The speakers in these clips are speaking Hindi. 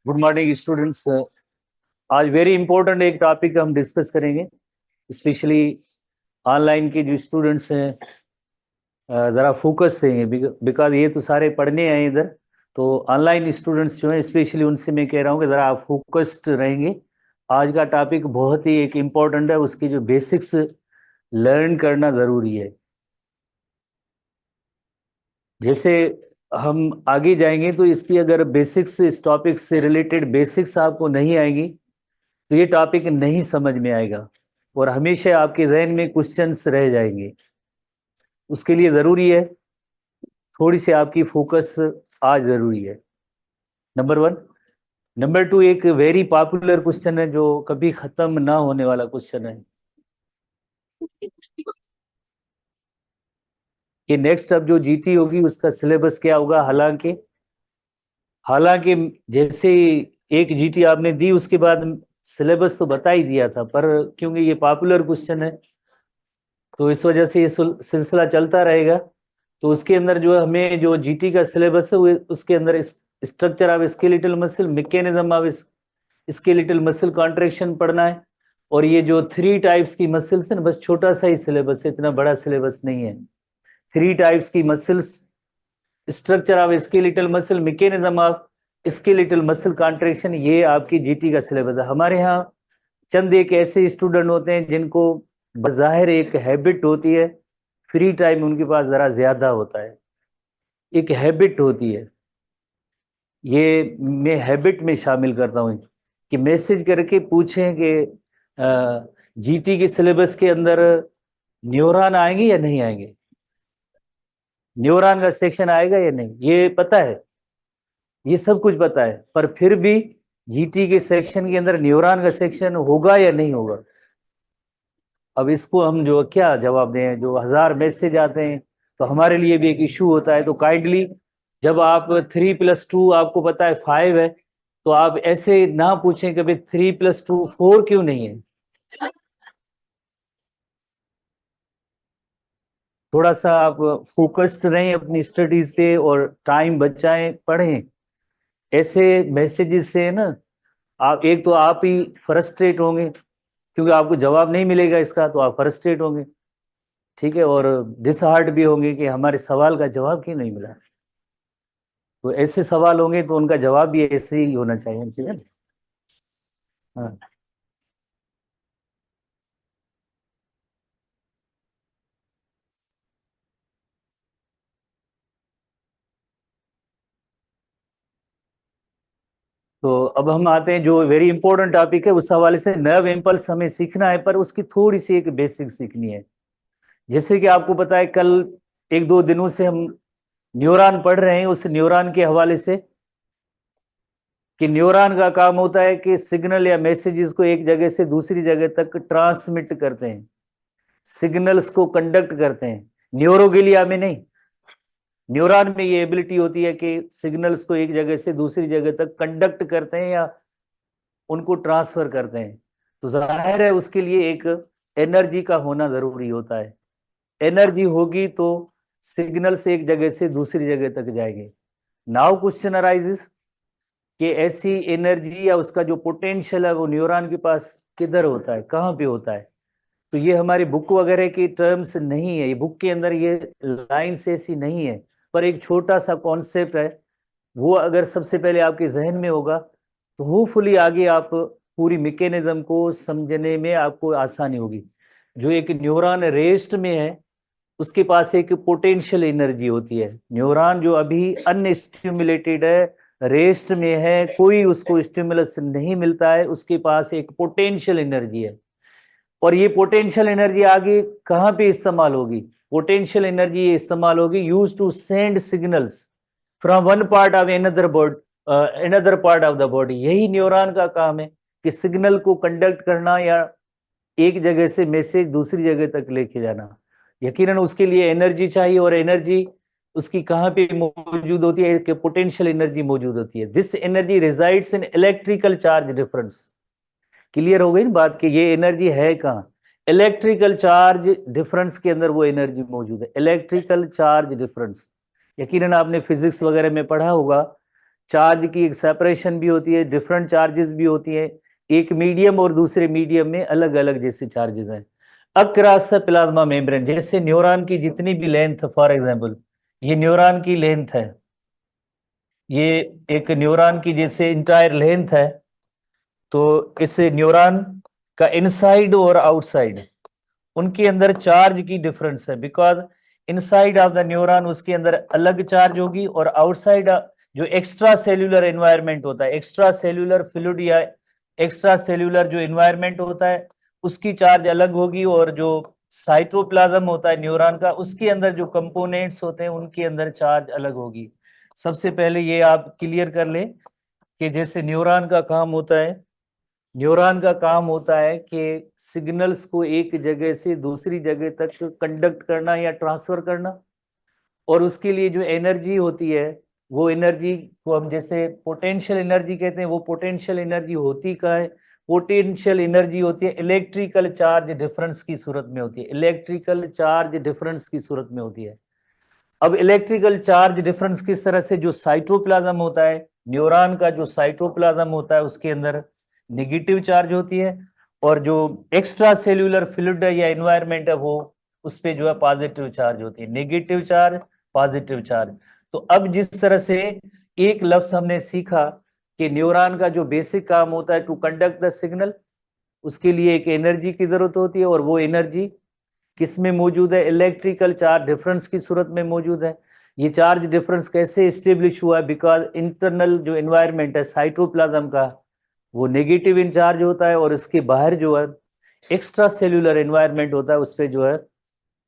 Good morning students. आज वेरी इंपॉर्टेंट एक टॉपिक हम डिस्कस करेंगे, स्पेशली ऑनलाइन के जो स्टूडेंट्स हैं ज़रा फोकस देंगे, बिकॉज ये तो सारे पढ़ने आए इधर। तो ऑनलाइन स्टूडेंट्स जो हैं स्पेशली उनसे मैं कह रहा हूँ कि ज़रा आप फोकस्ड रहेंगे। आज का टॉपिक बहुत ही एक इम्पॉर्टेंट है, उसकी जो बेसिक्स लर्न करना ज़रूरी है। जैसे हम आगे जाएंगे तो इसकी अगर बेसिक्स, इस टॉपिक से रिलेटेड बेसिक्स आपको नहीं आएंगी तो ये टॉपिक नहीं समझ में आएगा और हमेशा आपके जहन में क्वेश्चंस रह जाएंगे। उसके लिए ज़रूरी है थोड़ी सी आपकी फोकस आज ज़रूरी है, नंबर वन। नंबर टू, एक वेरी पॉपुलर क्वेश्चन है जो कभी ख़त्म ना होने वाला क्वेश्चन है कि नेक्स्ट अब जो जीटी होगी उसका सिलेबस क्या होगा। हालांकि हालांकि जैसे एक जीटी आपने दी उसके बाद सिलेबस तो बता ही दिया था, पर क्योंकि ये पॉपुलर क्वेश्चन है तो इस वजह से ये सिलसिला चलता रहेगा। तो उसके अंदर जो हमें जो जीटी का सिलेबस है वो उसके अंदर structure of skeletal muscle, mechanism of skeletal muscle contraction पढ़ना है। और ये जो 3 टाइप्स की मसल्स है ना, बस छोटा सा ही सिलेबस है, इतना बड़ा सिलेबस नहीं है। 3 टाइप्स की muscles, structure of skeletal muscle, mechanism of skeletal muscle contraction, ये आपकी जीटी का सिलेबस है। हमारे यहाँ चंद एक ऐसे स्टूडेंट होते हैं जिनको बज़ाहिर एक हैबिट होती है, फ्री टाइम उनके पास ज़रा ज़्यादा होता है, एक हैबिट होती है। ये मैं हैबिट में शामिल करता हूँ कि मैसेज करके पूछें कि जीटी के सिलेबस के अंदर न्यूरॉन आएंगे या नहीं आएंगे, न्यूरॉन का सेक्शन आएगा या नहीं, ये पता है, ये सब कुछ पता है, पर फिर भी जीटी के सेक्शन के अंदर न्यूरॉन का सेक्शन होगा या नहीं होगा। अब इसको हम जो क्या जवाब दें, जो 1000 मैसेज आते हैं तो हमारे लिए भी एक इशू होता है। तो काइंडली जब आप 3+2 आपको पता है 5 है, तो आप ऐसे ना पूछें कि भाई 3+2 4 क्यों नहीं है। थोड़ा सा आप फोकस्ड रहें अपनी स्टडीज पे और टाइम बचाएं, पढ़ें। ऐसे मैसेजेस से ना आप एक तो आप ही फ्रस्ट्रेट होंगे क्योंकि आपको जवाब नहीं मिलेगा इसका, तो आप फ्रस्ट्रेट होंगे, ठीक है, और डिसहार्ट भी होंगे कि हमारे सवाल का जवाब क्यों नहीं मिला। तो ऐसे सवाल होंगे तो उनका जवाब भी ऐसे ही होना चाहिए, ठीक है। हाँ, तो अब हम आते हैं जो वेरी इंपॉर्टेंट टॉपिक है, उस हवाले से नर्व इम्पल्स हमें सीखना है, पर उसकी थोड़ी सी एक बेसिक सीखनी है। जैसे कि आपको पता है कल 1-2 दिनों से हम न्यूरॉन पढ़ रहे हैं, उस न्यूरॉन के हवाले से कि न्यूरॉन का काम होता है कि सिग्नल या मैसेजेस को एक जगह से दूसरी जगह तक ट्रांसमिट करते हैं, सिग्नल्स को कंडक्ट करते हैं। न्यूरोगिलिया में नहीं, न्यूरॉन में ये एबिलिटी होती है कि सिग्नल्स को एक जगह से दूसरी जगह तक कंडक्ट करते हैं या उनको ट्रांसफर करते हैं। तो जाहिर है उसके लिए एक एनर्जी का होना जरूरी होता है। एनर्जी होगी तो सिग्नल्स एक जगह से दूसरी जगह तक जाएंगे। नाउ क्वेश्चन अराइजेस कि ऐसी एनर्जी या उसका जो पोटेंशियल है वो न्यूरॉन के पास किधर होता है, कहाँ पे होता है। तो ये हमारी बुक वगैरह की टर्म्स नहीं है, ये बुक के अंदर ये लाइन्स ऐसी नहीं है, पर एक छोटा सा कॉन्सेप्ट है। वो अगर सबसे पहले आपके जहन में होगा तो होपफुली आगे आप पूरी मैकेनिज्म को समझने में आपको आसानी होगी। जो एक न्यूरॉन रेस्ट में है उसके पास एक पोटेंशियल एनर्जी होती है। न्यूरॉन जो अभी अनस्टिमुलेटेड है, रेस्ट में है, कोई उसको स्टिमुलस नहीं मिलता है, उसके पास एक पोटेंशियल एनर्जी है। और ये पोटेंशियल एनर्जी आगे कहाँ पे इस्तेमाल होगी, पोटेंशियल एनर्जी ये इस्तेमाल होगी use to send signals from one part of another part of the body. यही न्यूरॉन का काम है कि सिग्नल को कंडक्ट करना या एक जगह से मैसेज दूसरी जगह तक लेके जाना। यकीनन उसके लिए एनर्जी चाहिए, और एनर्जी उसकी कहाँ पे मौजूद होती है कि पोटेंशियल एनर्जी मौजूद होती है। This energy resides in electrical charge difference. Clear हो गई ना बात कि ये एनर्जी है कहाँ, इलेक्ट्रिकल चार्ज डिफरेंस के अंदर वो एनर्जी मौजूद है, इलेक्ट्रिकल चार्ज डिफरेंस। यकीनन आपने फिजिक्स वगैरह में पढ़ा होगा, चार्ज की एक सेपरेशन भी होती है, डिफरेंट चार्जेस भी होती है, एक मीडियम और दूसरे मीडियम में अलग अलग जैसे चार्जेस हैं। अक्रॉस द प्लाज्मा मेम्ब्रेन, जैसे न्यूरॉन की जितनी भी लेंथ, फॉर एग्जांपल ये न्यूरॉन की लेंथ है, ये एक न्यूरॉन की जैसे इंटायर लेंथ है, तो इस न्यूरॉन का इनसाइड और आउटसाइड उनके अंदर चार्ज की डिफरेंस है, because inside of the neuron उसके अंदर अलग चार्ज होगी, और आउटसाइड जो एक्स्ट्रा सेल्यूलर एनवायरनमेंट होता है, एक्स्ट्रा सेल्यूलर फ्लूइड या एक्स्ट्रा सेल्यूलर जो एनवायरनमेंट होता है उसकी चार्ज अलग होगी, और जो साइटोप्लाज्म होता है न्यूरॉन का उसके अंदर जो कंपोनेंट्स होते हैं उनके अंदर चार्ज अलग होगी। सबसे पहले ये आप क्लियर कर लें कि जैसे न्यूरॉन का काम होता है, न्यूरॉन का काम होता है कि सिग्नल्स को एक जगह से दूसरी जगह तक कंडक्ट करना या ट्रांसफर करना, और उसके लिए जो एनर्जी होती है वो एनर्जी को हम जैसे पोटेंशियल एनर्जी कहते हैं। वो पोटेंशियल एनर्जी होती क्या है? पोटेंशियल एनर्जी होती है इलेक्ट्रिकल चार्ज डिफरेंस की सूरत में होती है, इलेक्ट्रिकल चार्ज डिफरेंस की सूरत में होती है। अब इलेक्ट्रिकल चार्ज डिफरेंस किस तरह से, जो साइटोप्लाज्म होता है न्यूरॉन का, जो साइटोप्लाज्म होता है उसके अंदर नेगेटिव चार्ज होती है, और जो एक्स्ट्रा सेल्यूलर फ्लूइड या एनवायरनमेंट है वो उस पे जो है पॉजिटिव चार्ज होती है, नेगेटिव चार्ज पॉजिटिव चार्ज। तो अब जिस तरह से एक लफ्ज हमने सीखा कि न्यूरॉन का जो बेसिक काम होता है टू कंडक्ट द सिग्नल, उसके लिए एक एनर्जी की जरूरत होती है, और वो एनर्जी किस में मौजूद है? इलेक्ट्रिकल चार्ज डिफरेंस की सूरत में मौजूद है। ये चार्ज डिफरेंस कैसे स्टेब्लिश हुआ है? बिकॉज इंटरनल जो एनवायरनमेंट है साइटोप्लाज्म का वो नेगेटिव इन चार्ज होता है, और इसके बाहर जो है एक्स्ट्रा सेल्यूलर एनवायरनमेंट होता है उस पर जो है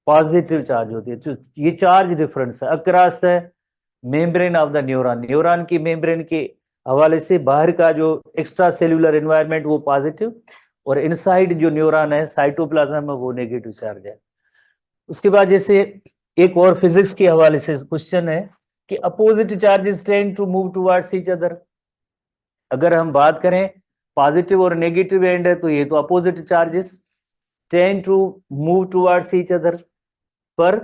पॉजिटिव चार्ज होती है। तो ये चार्ज डिफरेंस है across the membrane of the neuron, neuron की मेम्ब्रेन के हवाले से बाहर का जो एक्स्ट्रा सेल्यूलर एनवायरनमेंट वो पॉजिटिव, और इनसाइड जो न्यूरॉन है साइटोप्लाज्म में वो नेगेटिव चार्ज है। उसके बाद जैसे एक और फिजिक्स के हवाले से क्वेश्चन है कि opposite charges tend to move towards each other. अगर हम बात करें पॉजिटिव और नेगेटिव एंड है तो ये तो opposite charges tend to move towards each other, पर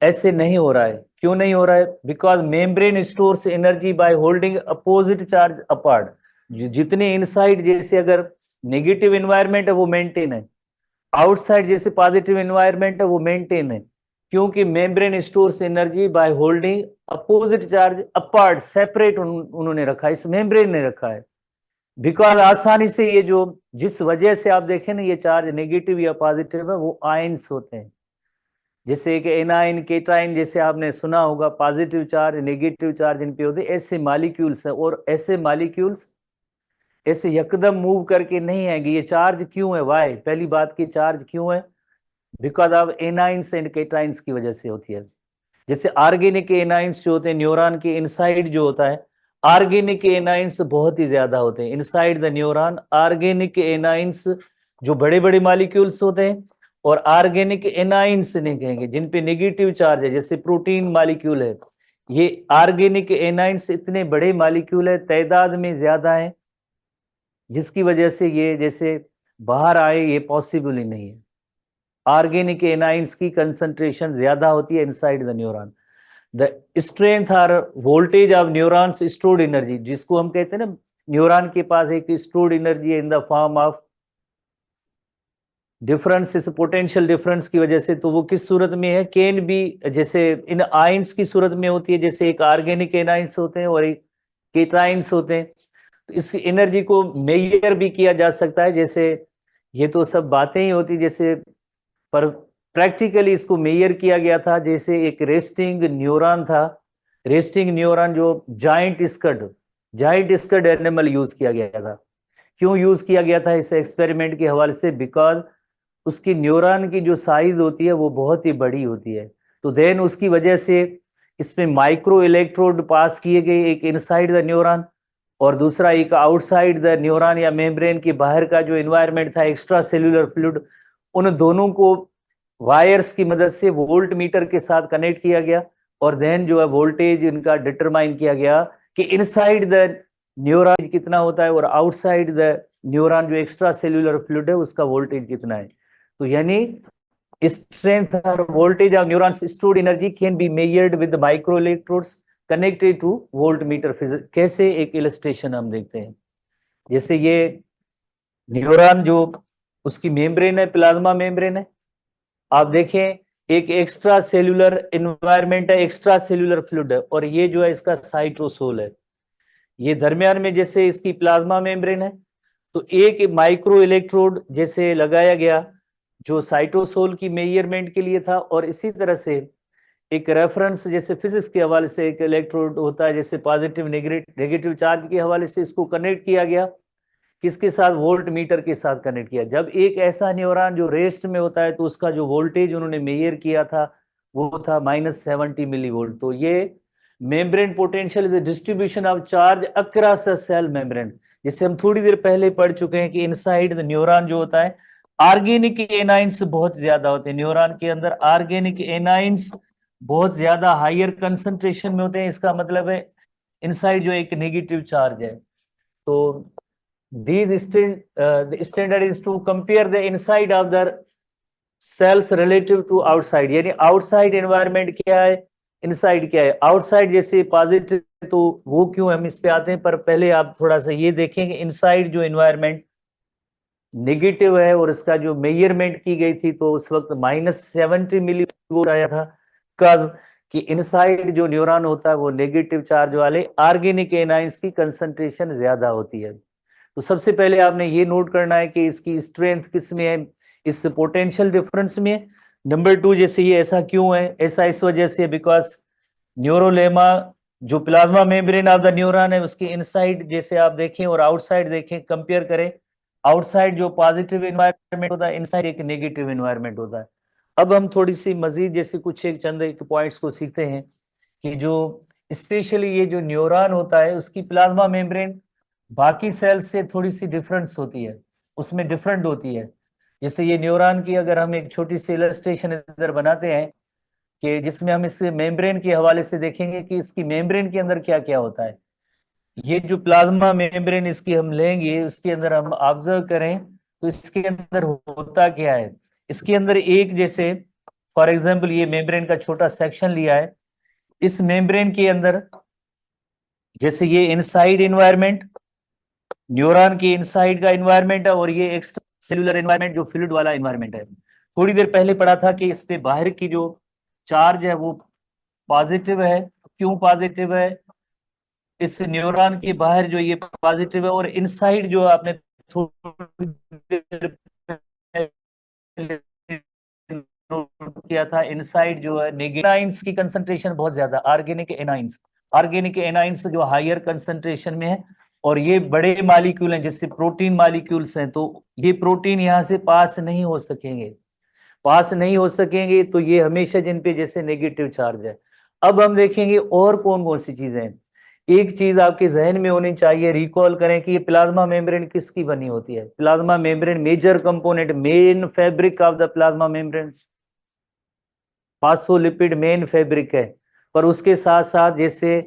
ऐसे नहीं हो रहा है। क्यों नहीं हो रहा है? Because membrane stores energy by holding opposite charge apart. जितने इनसाइड जैसे अगर नेगेटिव एनवायरनमेंट है वो मेंटेन है, आउटसाइड जैसे पॉजिटिव एनवायरनमेंट है वो मेंटेन है, क्योंकि membrane stores energy by holding opposite charge apart, separate उन्होंने रखा है, इस मेम्ब्रेन ने रखा है। बिकॉज आसानी से ये जो जिस वजह से आप देखें ना ये चार्ज नेगेटिव या पॉजिटिव है वो आयंस होते हैं, जैसे कि एनाइन केटाइन जैसे आपने सुना होगा, positive charge negative charge in पे होते, ऐसे मॉलिक्यूल्स है। और ऐसे मॉलिक्यूल्स ऐसे यकदम मूव करके नहीं आएंगे। ये चार्ज क्यों है? वाई, पहली बात की चार्ज क्यों है? Because of anions and cations की वजह से होती है। जैसे ऑर्गेनिक एनाइंस जो होते हैं न्यूरॉन के इनसाइड जो होता है, ऑर्गेनिक एनाइंस बहुत ही ज्यादा होते हैं inside the neuron. Organic anions जो बड़े बड़े मॉलिक्यूल्स होते हैं, और ऑर्गेनिक एनाइंस नहीं कहेंगे जिन पे नेगेटिव चार्ज है, जैसे प्रोटीन मॉलिक्यूल है। ये ऑर्गेनिक एनाइंस इतने बड़े मॉलिक्यूल है, तादाद में ज्यादा है, जिसकी वजह से ये जैसे बाहर आए ये पॉसिबल ही नहीं है। ऑर्गेनिक एनाइंस की कंसंट्रेशन ज्यादा होती है inside the neuron. The strength और voltage of neurons stored energy, जिसको हम कहते हैं ना न्यूरॉन के पास एक स्टोर्ड एनर्जी है in the form of difference, इस पोटेंशियल डिफरेंस की वजह से। तो वो किस सूरत में है? कैन बी, जैसे इन आयंस की सूरत में होती है, जैसे एक ऑर्गेनिक एनाइंस होते हैं और एक केटाइंस होते हैं। तो इस एनर्जी को मेजर भी किया जा सकता है, जैसे ये तो सब बातें ही होती जैसे, पर प्रैक्टिकली इसको मेजर किया गया था। जैसे एक रेस्टिंग न्यूरॉन था, रेस्टिंग न्यूरॉन जो जाइंट स्कड एनिमल यूज किया गया था। क्यों यूज किया गया था इस एक्सपेरिमेंट के हवाले से? बिकॉज उसकी न्यूरॉन की जो साइज होती है वो बहुत ही बड़ी होती है, तो देन उसकी वजह से इसमें माइक्रो इलेक्ट्रोड पास किए गए, एक इनसाइड द न्यूरॉन और दूसरा एक आउटसाइड द न्यूरॉन या मेम्ब्रेन के बाहर का जो एनवायरनमेंट था एक्स्ट्रा सेल्यूलर फ्लूइड, उन दोनों को वायर्स की मदद से वोल्ट मीटर के साथ कनेक्ट किया गया, और देन जो है वोल्टेज इनका डिटरमाइन किया गया कि इनसाइड द न्यूरॉन कितना होता है और आउटसाइड द न्यूरॉन जो एक्स्ट्रा सेल्यूलर फ्लूइड है उसका वोल्टेज कितना है। तो यानी strength or voltage of neurons stored energy can be measured with microelectrodes connected to voltmeter physics। कैसे, एक इलस्ट्रेशन हम देखते हैं। जैसे ये न्यूरॉन जो उसकी मेम्ब्रेन है, प्लाज्मा मेम्ब्रेन है, आप देखें एक एक्स्ट्रा सेल्यूलर इन्वायरमेंट है, एक्स्ट्रा सेल्यूलर फ्लूइड है, और ये जो है इसका साइटोसोल है। ये दरमियान में जैसे इसकी प्लाज्मा मेम्ब्रेन है, तो एक माइक्रो इलेक्ट्रोड जैसे लगाया गया जो साइटोसोल की मेजरमेंट के लिए था, और इसी तरह से एक रेफरेंस जैसे फिजिक्स के हवाले से एक इलेक्ट्रोड होता है, जैसे पॉजिटिव नेगेटिव चार्ज के हवाले से इसको कनेक्ट किया गया, किसके साथ, वोल्ट मीटर के साथ कनेक्ट किया। जब एक ऐसा न्यूरॉन जो रेस्ट में होता है तो उसका जो वोल्टेज उन्होंने मेजर किया था वो था -70 मिलीवोल्ट। तो ये membrane potential is the distribution of charge across the cell membrane. जिससे हम थोड़ी देर पहले पढ़ चुके हैं कि इनसाइड द न्यूरॉन जो होता है ऑर्गेनिक एनाइंस बहुत ज्यादा होते हैं, न्यूरॉन के अंदर ऑर्गेनिक एनाइंस बहुत ज्यादा हायर कंसंट्रेशन में होते हैं। इसका मतलब है इनसाइड जो एक नेगेटिव चार्ज है। तो these the standard is to compare the inside of the cells relative to outside, यानी outside environment क्या है, inside क्या है। outside जैसे पॉजिटिव, तो वो क्यों, हम इस पे आते हैं, पर पहले आप थोड़ा सा ये देखेंगे inside जो environment नेगेटिव है और इसका जो मेजरमेंट की गई थी तो उस वक्त -70 मिलीवोल्ट आया था। कब कि इनसाइड जो न्यूरॉन होता है वो नेगेटिव चार्ज वाले ऑर्गेनिक एनाइंस की कंसंट्रेशन ज्यादा होती है। तो सबसे पहले आपने ये नोट करना है कि इसकी स्ट्रेंथ किस में है, इस पोटेंशियल डिफरेंस में। नंबर 2, जैसे ये ऐसा क्यों है, ऐसा इस वजह से बिकॉज न्यूरोलेमा जो plasma membrane of the neuron है उसके इनसाइड जैसे आप देखें और आउटसाइड देखें, कंपेयर करें, आउटसाइड जो पॉजिटिव एनवायरनमेंट होता है, इनसाइड एक नेगेटिव एनवायरनमेंट होता है। अब हम थोड़ी सी मजीद जैसे कुछ एक चंद एक पॉइंट्स को सीखते हैं कि जो स्पेशली ये जो न्यूरॉन होता है उसकी प्लाज्मा मेम्ब्रेन बाकी सेल से थोड़ी सी डिफरेंस होती है, उसमें डिफरेंट होती है। जैसे ये न्यूरॉन की अगर हम एक छोटी सी इलस्ट्रेशन इधर बनाते हैं कि जिसमें हम इस मेम्ब्रेन के हवाले से देखेंगे कि इसकी मेम्ब्रेन के अंदर क्या क्या होता है। ये जो प्लाज्मा मेम्ब्रेन इसकी हम लेंगे, उसके अंदर हम ऑब्जर्व करें तो इसके अंदर होता क्या है। इसके अंदर एक जैसे फॉर एग्जांपल ये मेम्ब्रेन का छोटा सेक्शन लिया है, इस मेम्ब्रेन के अंदर जैसे ये इनसाइड एनवायरनमेंट न्यूरॉन के इनसाइड का एनवायरनमेंट है और ये एक्स्ट्रा सेलुलर एनवायरनमेंट जो फ्लूइड वाला एनवायरनमेंट है। थोड़ी देर पहले पढ़ा था कि इस पे बाहर की जो चार्ज है वो पॉजिटिव है। क्यों पॉजिटिव है, इस न्यूरॉन के बाहर जो ये पॉजिटिव है, और इनसाइड जो आपने थोड़ी देर नोट किया था इनसाइड जो है नेगेटिव की कंसंट्रेशन बहुत ज्यादा, ऑर्गेनिक एनाइंस जो हायर कंसंट्रेशन में है, और ये बड़े मॉलिक्यूल हैं जैसे प्रोटीन मॉलिक्यूल्स हैं, तो ये प्रोटीन यहाँ से पास नहीं हो सकेंगे, तो ये हमेशा जिन पे जैसे नेगेटिव चार्ज है। अब हम देखेंगे और कौन कौन सी चीजें हैं। एक चीज आपके जहन में होनी चाहिए, रिकॉल करें कि ये प्लाज्मा मेम्ब्रेन किसकी बनी होती है। Plasma membrane major component, main fabric of the plasma membrane phospholipid main fabric है, पर उसके साथ साथ जैसे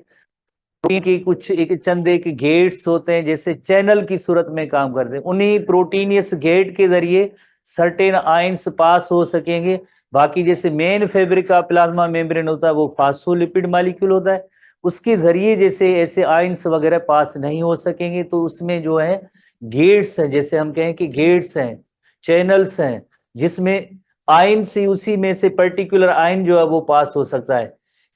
प्रोटीन की कुछ एक चंद एक गेट्स होते हैं जैसे चैनल की सूरत में काम करते हैं, उन्हीं प्रोटीनियस गेट के जरिए सर्टेन आयंस पास हो सकेंगे। बाकी जैसे मेन फैब्रिक का प्लाज्मा मेम्ब्रेन होता है वो फास्फोलिपिड मॉलिक्यूल होता है, उसके जरिए जैसे ऐसे आयंस वगैरह पास नहीं हो सकेंगे। तो उसमें जो है गेट्स हैं, जैसे हम कहें कि गेट्स हैं, चैनल्स हैं, जिसमें आयन से उसी में से पर्टिकुलर आयन जो है वो पास हो सकता है।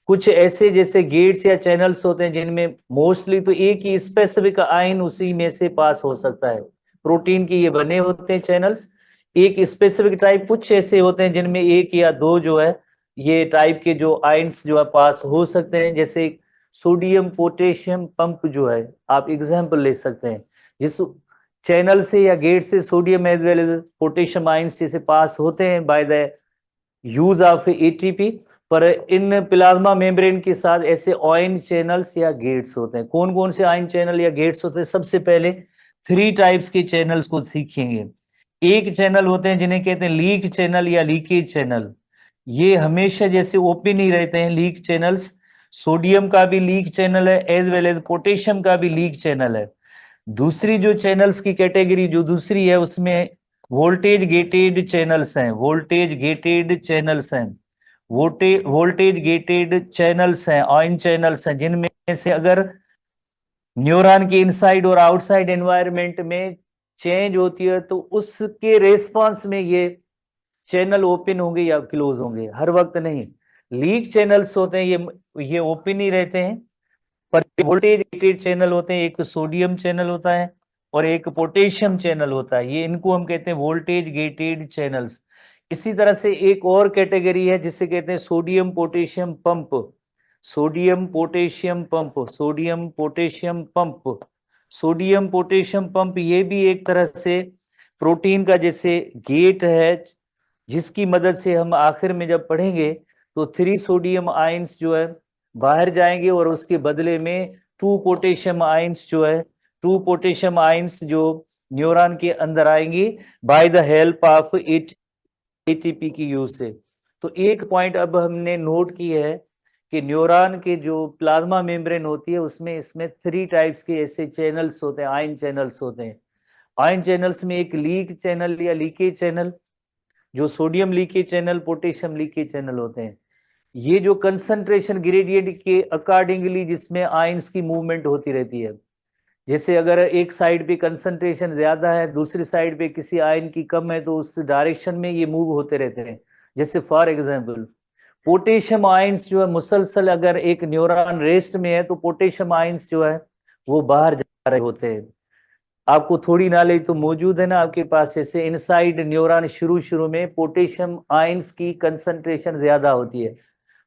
कुछ ऐसे जैसे गेट्स या चैनल्स होते हैं जिनमें मोस्टली तो एक ही स्पेसिफिक आयन उसी में से पास हो सकता है। प्रोटीन की ये बने होते हैं चैनल्स, एक स्पेसिफिक टाइप, कुछ ऐसे होते हैं जिनमें एक या दो जो है ये टाइप के जो आयंस जो है पास हो सकते हैं। जैसे सोडियम पोटेशियम पंप जो है, आप एग्जाम्पल ले सकते हैं, जिस चैनल से या गेट से sodium as well as potassium ions से पास होते हैं by the use of ATP. पर इन प्लाज्मा मेम्ब्रेन के साथ ऐसे आयन चैनल्स या गेट्स होते हैं। कौन कौन से आयन चैनल या गेट्स होते हैं, सबसे पहले 3 टाइप्स के चैनल्स को सीखेंगे। एक चैनल होते हैं जिन्हें कहते हैं लीक चैनल या लीकेज चैनल, ये हमेशा जैसे ओपन ही रहते हैं लीक चैनल्स। सोडियम का भी लीक चैनल है एज वेल एज पोटेशियम का भी लीक चैनल है। दूसरी जो चैनल्स की कैटेगरी जो दूसरी है उसमें वोल्टेज गेटेड चैनल्स हैं, वोल्टेज गेटेड चैनल्स हैं, वोल्टेज गेटेड चैनल्स हैं, आयन चैनल्स हैं, जिनमें से अगर न्यूरॉन के इनसाइड और आउटसाइड एनवायरनमेंट में चेंज होती है तो उसके रेस्पॉन्स में ये चैनल ओपन होंगे या क्लोज होंगे, हर वक्त नहीं। लीक चैनल्स होते हैं ये ओपन ही रहते हैं, पर वोल्टेज गेटेड चैनल होते हैं, एक सोडियम चैनल होता है और एक पोटेशियम चैनल होता है, ये इनको हम कहते हैं वोल्टेज गेटेड चैनल्स। इसी तरह से एक और कैटेगरी है जिसे कहते हैं sodium potassium pump, sodium potassium pump, sodium potassium pump, sodium potassium pump, ये भी एक तरह से प्रोटीन का जैसे गेट है, जिसकी मदद से हम आखिर में जब पढ़ेंगे तो 3 सोडियम आयंस जो है बाहर जाएंगे और उसके बदले में 2 पोटेशियम आयंस जो है, 2 पोटेशियम आयंस जो न्यूरॉन के अंदर आएंगे by the help of ATP की यूज से। तो एक पॉइंट अब हमने नोट की है कि न्यूरॉन के जो प्लाज्मा मेम्ब्रेन होती है उसमें इसमें 3 टाइप्स के ऐसे चैनल्स होते हैं, आयन चैनल्स होते हैं। आयन चैनल्स में एक लीक चैनल या लीकेज चैनल, जो sodium leakage channel, potassium leakage channel होते हैं। ये जो कंसंट्रेशन ग्रेडियंट के अकॉर्डिंगली जिसमें आयंस की मूवमेंट होती रहती है, जैसे अगर एक साइड पे कंसंट्रेशन ज्यादा है, दूसरी साइड पे किसी आयन की कम है, तो उस डायरेक्शन में ये मूव होते रहते हैं। जैसे फॉर एग्जांपल पोटेशियम आयंस जो है मुसलसल अगर एक न्यूरॉन रेस्ट में है तो पोटेशियम आयंस जो है वो बाहर जा रहे होते हैं। आपको थोड़ी नॉलेज तो मौजूद है ना आपके पास, जैसे इनसाइड न्यूरॉन शुरू शुरू में पोटेशियम आयंस की कंसंट्रेशन ज्यादा होती है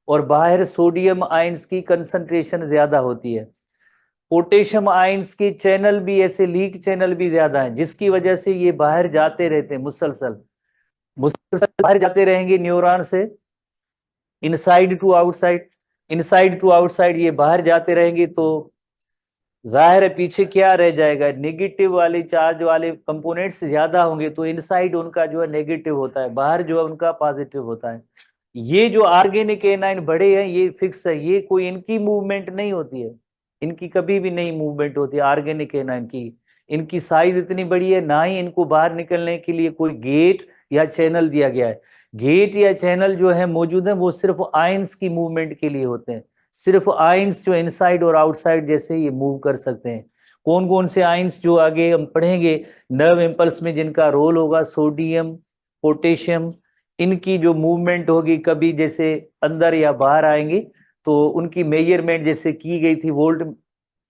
और बाहर सोडियम आयंस की कंसंट्रेशन ज्यादा होती है। पोटेशियम आयंस के चैनल भी ऐसे लीक चैनल भी ज्यादा है, जिसकी वजह से ये बाहर जाते रहते हैं, मुसलसल मुसलसल बाहर जाते रहेंगे न्यूरॉन से, inside to outside, inside to outside ये बाहर जाते रहेंगे। तो जाहिर है पीछे क्या रह जाएगा, नेगेटिव वाले चार्ज वाले कंपोनेंट्स ज्यादा होंगे, तो इनसाइड उनका जो है नेगेटिव होता है, बाहर जो है उनका पॉजिटिव होता है। ये जो ऑर्गेनिक एनाइन बड़े हैं ये फिक्स है, ये कोई इनकी मूवमेंट नहीं होती है, इनकी कभी भी नहीं मूवमेंट होती है ऑर्गेनिक एनाइन की। इनकी साइज इतनी बड़ी है, ना ही इनको बाहर निकलने के लिए कोई गेट या चैनल दिया गया है। गेट या चैनल जो है मौजूद है वो सिर्फ आयंस की मूवमेंट के लिए होते हैं, सिर्फ आयंस जो इनसाइड और आउटसाइड जैसे ये मूव कर सकते हैं। कौन कौन से आयंस जो आगे हम पढ़ेंगे नर्व इम्पल्स में जिनका रोल होगा, सोडियम, पोटेशियम, इनकी जो मूवमेंट होगी कभी जैसे अंदर या बाहर आएंगी तो उनकी मेजरमेंट जैसे की गई थी वोल्ट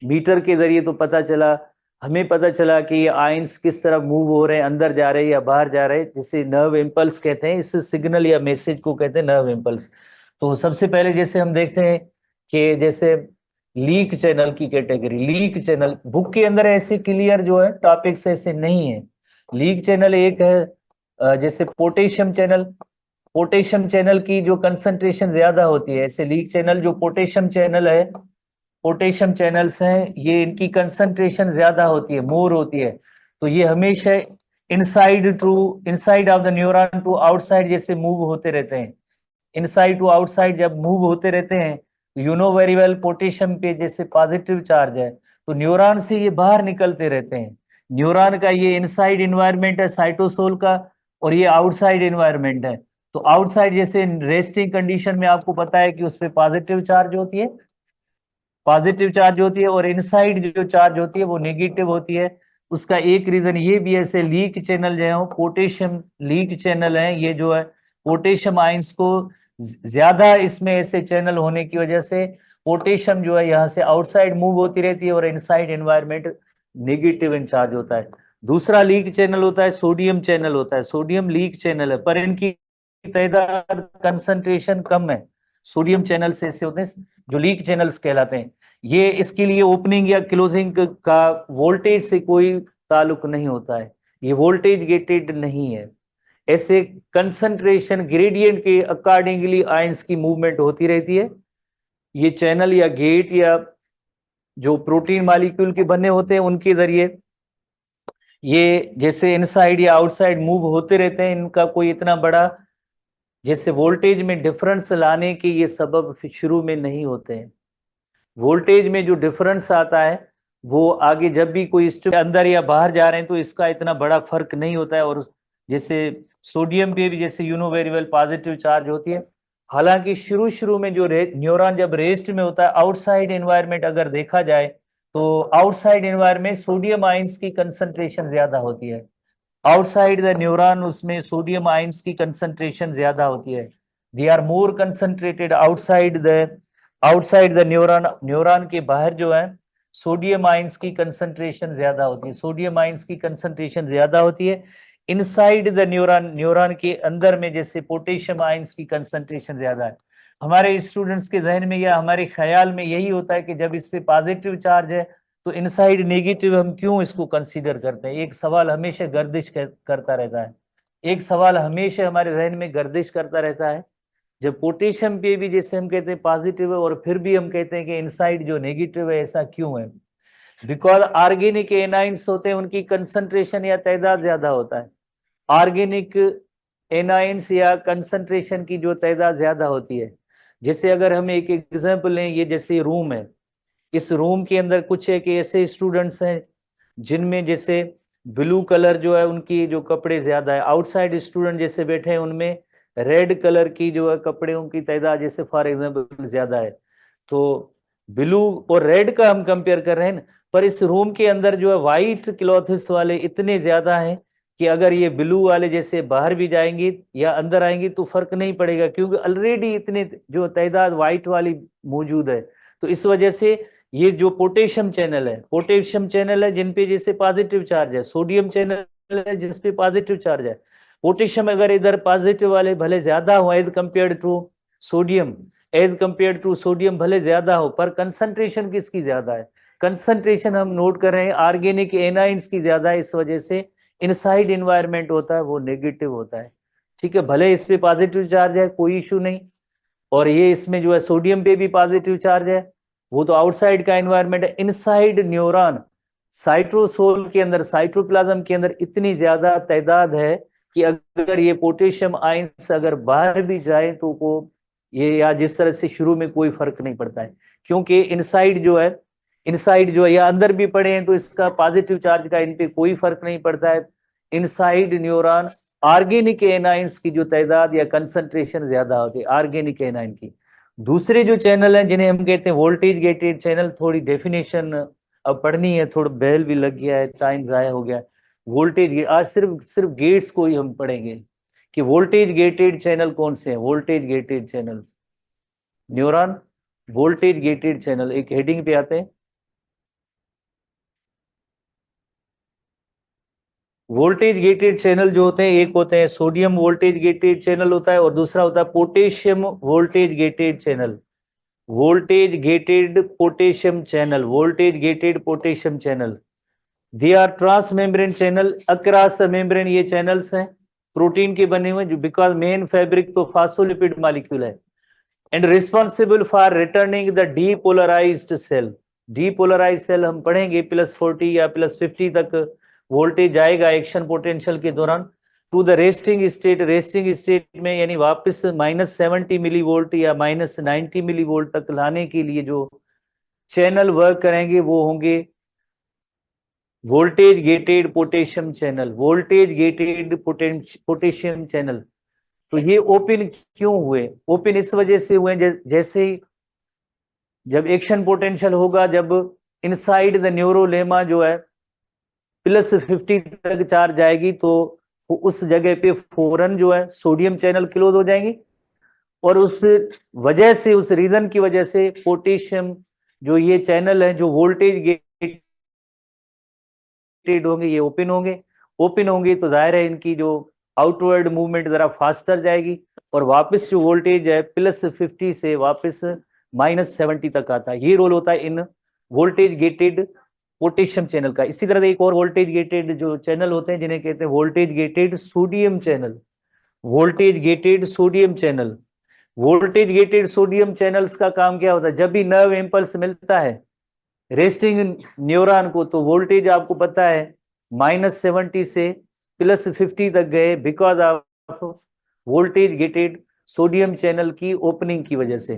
मीटर के जरिए, तो पता चला, हमें पता चला कि ये आयंस किस तरह मूव हो रहे हैं, अंदर जा रहे हैं या बाहर जा रहे हैं, जिसे नर्व इम्पल्स कहते हैं। इस सिग्नल या मैसेज को कहते हैं नर्व इम्पल्स। तो सबसे पहले जैसे हम देखते हैं कि जैसे लीक चैनल की कैटेगरी, लीक चैनल बुक के अंदर ऐसे क्लियर जो है टॉपिक्स ऐसे नहीं है। लीक चैनल एक है जैसे पोटेशियम चैनल, पोटेशियम चैनल की जो कंसंट्रेशन ज्यादा होती है, ऐसे लीक चैनल जो पोटेशियम चैनल है, पोटेशियम चैनल्स हैं, ये इनकी कंसंट्रेशन ज्यादा होती है, मोर होती है, तो ये हमेशा inside of the neuron to outside जैसे मूव होते रहते हैं। इनसाइड टू आउटसाइड जब मूव होते रहते हैं, you know very well potassium पे जैसे पॉजिटिव चार्ज है तो न्यूरॉन से ये बाहर निकलते रहते हैं। न्यूरॉन का ये इनसाइड इन्वायरमेंट है साइटोसोल का, और ये आउटसाइड इन्वायरमेंट है। तो आउटसाइड जैसे रेस्टिंग कंडीशन में आपको पता है कि उस पर पॉजिटिव चार्ज होती है, पॉजिटिव चार्ज होती है, और इनसाइड जो चार्ज होती है वो नेगेटिव होती है। उसका एक रीजन ये भी ऐसे लीक चैनल जो है पोटेशियम लीक चैनल है, ये जो है पोटेशियम आयंस को ज्यादा इसमें ऐसे चैनल होने की वजह से पोटेशियम जो है यहाँ से आउटसाइड मूव होती रहती है और inside environment negative in charge होता है। दूसरा लीक चैनल होता है सोडियम चैनल होता है, सोडियम लीक चैनल है, पर इनकी तादाद कंसंट्रेशन कम है। सोडियम चैनल से ऐसे होते हैं जो लीक चैनल्स कहलाते हैं। ये इसके लिए ओपनिंग या क्लोजिंग का वोल्टेज से कोई ताल्लुक नहीं होता है, ये वोल्टेज गेटेड नहीं है। ऐसे कंसंट्रेशन ग्रेडियंट के अकॉर्डिंगली आयंस की मूवमेंट होती रहती है। ये चैनल या गेट या जो प्रोटीन मॉलिक्यूल के बने होते हैं उनके जरिए ये जैसे इनसाइड या आउटसाइड मूव होते रहते हैं। इनका कोई इतना बड़ा जैसे वोल्टेज में डिफरेंस लाने के ये सबब शुरू में नहीं होते हैं। वोल्टेज में जो डिफरेंस आता है वो आगे जब भी कोई अंदर या बाहर जा रहे हैं तो इसका इतना बड़ा फर्क नहीं होता है, और जैसे सोडियम पे भी जैसे वेरी वेल पॉजिटिव चार्ज होती है। हालांकि शुरू शुरू में जो न्यूरॉन जब रेस्ट में होता है, आउटसाइड एनवायरनमेंट अगर देखा जाए तो आउटसाइड एनवायरनमेंट सोडियम आयंस की कंसंट्रेशन ज्यादा होती है। आउटसाइड द न्यूरॉन उसमें सोडियम आयंस की कंसंट्रेशन ज्यादा होती है। They are more concentrated outside the neuron. Neuron के बाहर जो है सोडियम आयंस की कंसंट्रेशन ज्यादा होती है, सोडियम आयंस की कंसंट्रेशन ज्यादा होती है। इनसाइड द न्यूरॉन, न्यूरॉन के अंदर में जैसे पोटेशियम आयंस की कंसंट्रेशन ज्यादा है। हमारे स्टूडेंट्स के जहन में या हमारे ख्याल में यही होता है कि जब इस पे पॉजिटिव चार्ज है तो इनसाइड नेगेटिव, हम क्यों इसको कंसीडर करते हैं? एक सवाल हमेशा गर्दिश करता रहता है, एक सवाल हमेशा हमारे जहन में गर्दिश करता रहता है। जब पोटेशियम पे भी जैसे हम कहते हैं पॉजिटिव है और फिर भी हम कहते हैं कि इनसाइड जो नेगेटिव है, ऐसा क्यों है? बिकॉज ऑर्गेनिक एनाइंस होते हैं, उनकी कंसंट्रेशन या तादाद ज्यादा होता है। ऑर्गेनिक एनाइंस या कंसंट्रेशन की जो तादाद ज्यादा होती है। जैसे अगर हम एक एग्जांपल लें, ये जैसे रूम है, इस रूम के अंदर कुछ एक ऐसे स्टूडेंट्स हैं जिनमें जैसे ब्लू कलर जो है उनकी जो कपड़े ज्यादा है, आउटसाइड स्टूडेंट जैसे बैठे हैं उनमें रेड कलर की जो है कपड़े उनकी तादाद जैसे फॉर एग्जांपल ज्यादा है। तो ब्लू और रेड का हम कंपेयर कर रहे हैं, पर इस रूम के अंदर जो है व्हाइट क्लॉथ्स वाले इतने ज्यादा हैं कि अगर ये ब्लू वाले जैसे बाहर भी जाएंगे या अंदर आएंगे तो फर्क नहीं पड़ेगा, क्योंकि ऑलरेडी इतने जो तादाद व्हाइट वाली मौजूद है। तो इस वजह से ये जो पोटेशियम चैनल है जिन पे जैसे पॉजिटिव चार्ज है, सोडियम चैनल है जिस पे पॉजिटिव चार्ज है। पोटेशियम अगर इधर पॉजिटिव वाले भले ज्यादा हो एज कंपेयर टू सोडियम भले ज्यादा हो, पर कंसंट्रेशन किसकी ज्यादा है? कंसंट्रेशन हम नोट कर रहे हैं ऑर्गेनिक एनाइंस की ज्यादा है, इस वजह से इनसाइड एनवायरनमेंट होता है वो नेगेटिव होता है। ठीक है, भले इस पे पॉजिटिव चार्ज है कोई इशू नहीं, और ये इसमें जो है सोडियम पे भी पॉजिटिव चार्ज है, वो तो आउटसाइड का एनवायरनमेंट है। इनसाइड न्यूरॉन साइट्रोसोल के अंदर, साइटोप्लाज्म के अंदर इतनी ज्यादा तादाद है कि अगर ये पोटेशियम आयंस अगर बाहर भी जाए तो वो ये या जिस तरह से शुरू में कोई फर्क नहीं पड़ता है, क्योंकि इनसाइड जो है या अंदर भी पड़े हैं तो इसका पॉजिटिव चार्ज का इन पे कोई फर्क नहीं पड़ता है। इनसाइड न्यूरॉन ऑर्गेनिक एनाइंस की जो तादाद या कंसंट्रेशन ज्यादा होती है ऑर्गेनिक एनाइन की। दूसरे जो चैनल हैं जिन्हें हम कहते हैं वोल्टेज गेटेड चैनल, थोड़ी डेफिनेशन अब पढ़नी है, थोड़ा बेल भी लग गया है, टाइम जाया हो गया। वोल्टेज आज सिर्फ गेट्स को ही हम पढ़ेंगे कि वोल्टेज गेटेड चैनल कौन से हैं। Voltage gated channels, neuron voltage gated channel एक हेडिंग पे आते हैं। वोल्टेज गेटेड चैनल जो होते हैं, एक होते हैं सोडियम वोल्टेज गेटेड चैनल होता है और दूसरा होता है potassium voltage gated channel. Voltage gated potassium channel they are trans membrane channel across the membrane. ये चैनल्स हैं प्रोटीन के बने हुए, जो बिकॉज मेन फैब्रिक तो फास्फोलिपिड मॉलिक्यूल है and responsible for returning the depolarized cell. Depolarized cell हम पढ़ेंगे +40 या +50 तक वोल्टेज जाएगा एक्शन पोटेंशियल के दौरान टू द रेस्टिंग स्टेट में, यानी वापस -70 मिली वोल्ट या -90 मिली वोल्ट तक लाने के लिए जो चैनल वर्क करेंगे वो होंगे वोल्टेज गेटेड पोटेशियम चैनल। तो ये ओपन क्यों हुए? ओपन इस वजह से हुए जैसे ही जब एक्शन पोटेंशियल होगा, जब इनसाइड द न्यूरोलेमा जो है +50 तक चार्ज जाएगी तो उस जगह पे फौरन जो है सोडियम चैनल क्लोज हो जाएंगे, और उस वजह से, उस रीजन की वजह से पोटेशियम जो ये चैनल है जो वोल्टेज गेटेड होंगे ये ओपन होंगे तो जाहिर है इनकी जो आउटवर्ड मूवमेंट जरा फास्टर जाएगी और वापस जो वोल्टेज है +50 से वापस -70 तक आता है। ये रोल होता है इन वोल्टेज गेटेड पोटेशियम चैनल का। इसी तरह एक और वोल्टेज गेटेड जो चैनल होते हैं जिन्हें कहते हैं voltage gated sodium channel. Voltage gated sodium channels का काम क्या होता है? जब भी नर्व इम्पल्स मिलता है रेस्टिंग न्यूरॉन को तो वोल्टेज आपको पता है -70 से +50 तक गए because of voltage gated sodium channel की ओपनिंग की वजह से।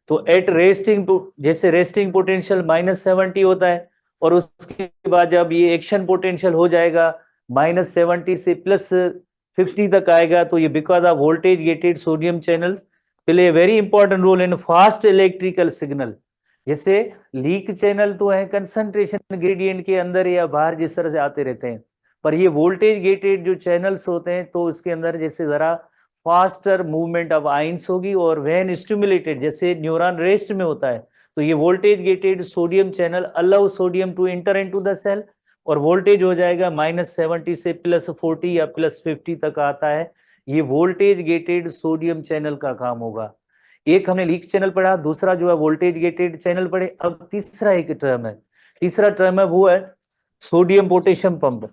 तो एट रेस्टिंग, जैसे रेस्टिंग पोटेंशियल -70 होता है और उसके बाद जब ये एक्शन पोटेंशियल हो जाएगा -70 से 50 तक आएगा, तो ये because of voltage gated sodium channels play very important role in fast electrical signal. जैसे लीक चैनल तो है कंसंट्रेशन ग्रेडियंट के अंदर या बाहर जिस तरह से आते रहते हैं, पर ये वोल्टेज गेटेड जो चैनल्स होते हैं तो उसके अंदर जैसे जरा फास्टर मूवमेंट ऑफ आइंस होगी, और व्हेन स्टिमुलेटेड जैसे न्यूरॉन रेस्ट में होता है तो ये voltage gated sodium channel allow sodium to enter into the cell, और वोल्टेज हो जाएगा -70 से +40 या +50 तक आता है। ये वोल्टेज गेटेड सोडियम चैनल का काम होगा। एक हमने लीक चैनल पढ़ा, दूसरा जो है वोल्टेज गेटेड चैनल पढ़े। अब तीसरा एक टर्म है, तीसरा टर्म है वो है sodium potassium pump.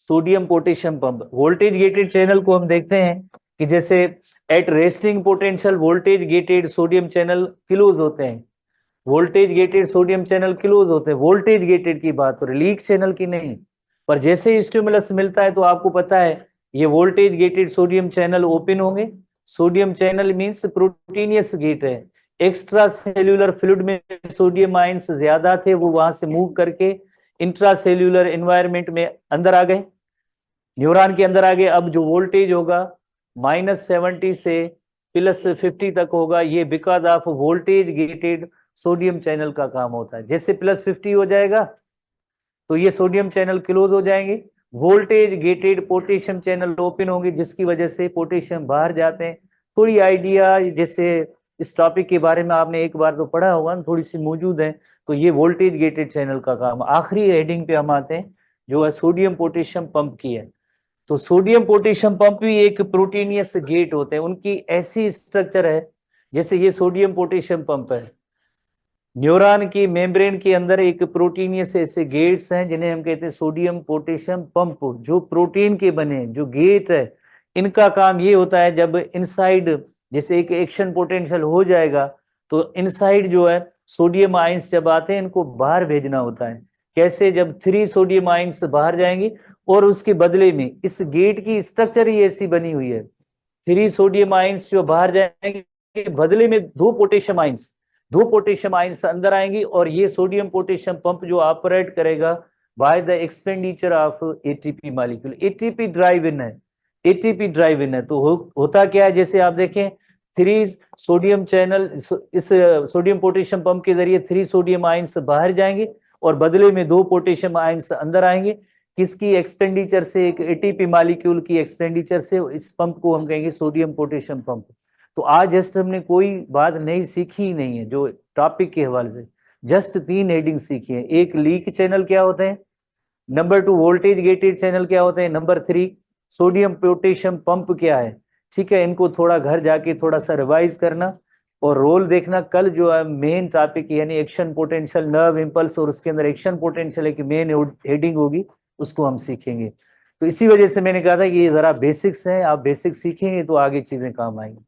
Sodium potassium pump voltage gated channel को हम देखते हैं कि जैसे at resting potential voltage gated sodium channel close होते हैं, voltage gated sodium channel close होते हैं, वोल्टेज गेटेड की बात हो रही, लीक चैनल की नहीं। पर जैसे ही स्टिमुलस मिलता है तो आपको पता है ये voltage gated sodium channel open होंगे। Sodium channel means proteinaceous gate है, एक्स्ट्रा सेल्यूलर फ्लूइड में सोडियम आयंस ज्यादा थे, वो वहां से मूव करके इंट्रा सेल्यूलर एनवायरमेंट में अंदर आ गए, न्यूरॉन के अंदर आ गए। अब जो वोल्टेज होगा -70 से +50 तक होगा, ये because of voltage gated sodium channel का काम होता है। जैसे +50 हो जाएगा तो ये सोडियम चैनल क्लोज हो जाएंगे, voltage gated potassium channel open होंगे, जिसकी वजह से पोटेशियम बाहर जाते हैं। थोड़ी आइडिया जैसे इस टॉपिक के बारे में आपने एक बार तो पढ़ा होगा, थोड़ी सी मौजूद है। तो ये वोल्टेज गेटेड चैनल का काम। आखिरी हेडिंग पे हम आते हैं जो है सोडियम पोटेशियम पंप की है। तो सोडियम पोटेशियम पंप भी एक प्रोटीनियस गेट होते हैं, उनकी ऐसी स्ट्रक्चर है जैसे ये सोडियम पोटेशियम पंप है, न्यूरॉन की मेम्ब्रेन के अंदर एक प्रोटीनियस ऐसे गेट्स हैं जिन्हें हम कहते हैं सोडियम पोटेशियम पंप, जो प्रोटीन के बने जो गेट है। इनका काम ये होता है जब इनसाइड जैसे एक एक्शन पोटेंशियल हो जाएगा तो इनसाइड जो है सोडियम आयंस जब आते हैं इनको बाहर भेजना होता है। कैसे? जब 3 सोडियम आयंस बाहर जाएंगे और उसके बदले में इस गेट की स्ट्रक्चर ही ऐसी बनी हुई है, 3 सोडियम आयंस जो बाहर जाएंगे बदले में 2 पोटेशियम आयंस, 2 पोटेशियम आयंस अंदर आएंगी, और ये सोडियम पोटेशियम पंप जो ऑपरेट करेगा by the expenditure of ATP molecule. ATP drive इन है, एटीपी ड्राइव इन है। तो होता क्या है, जैसे आप देखें 3 सोडियम चैनल, इस सोडियम पोटेशियम पंप के जरिए 3 सोडियम आयंस बाहर जाएंगे और बदले में 2 पोटेशियम आयंस अंदर आएंगे। किसकी एक्सपेंडिचर से? एक एटीपी मॉलिक्यूल की एक्सपेंडिचर से। इस पंप को हम कहेंगे सोडियम पोटेशियम पंप। तो आज जस्ट हमने कोई बात नई सीखी ही नहीं है जो टॉपिक के हवाले से, जस्ट 3 हेडिंग सीखी है। एक, लीक चैनल क्या होते हैं, नंबर 2 वोल्टेज गेटेड चैनल क्या होते हैं, नंबर 3 सोडियम पोटेशियम पंप क्या है। ठीक है, इनको थोड़ा घर जाके थोड़ा सा रिवाइज करना और रोल देखना। कल जो है मेन टॉपिक यानी एक्शन पोटेंशियल, नर्व इंपल्स और उसके अंदर एक्शन पोटेंशियल एक मेन हेडिंग होगी, उसको हम सीखेंगे। तो इसी वजह से मैंने कहा था कि ये जरा बेसिक्स हैं, आप बेसिक्स सीखेंगे तो आगे चीजें काम आएंगी।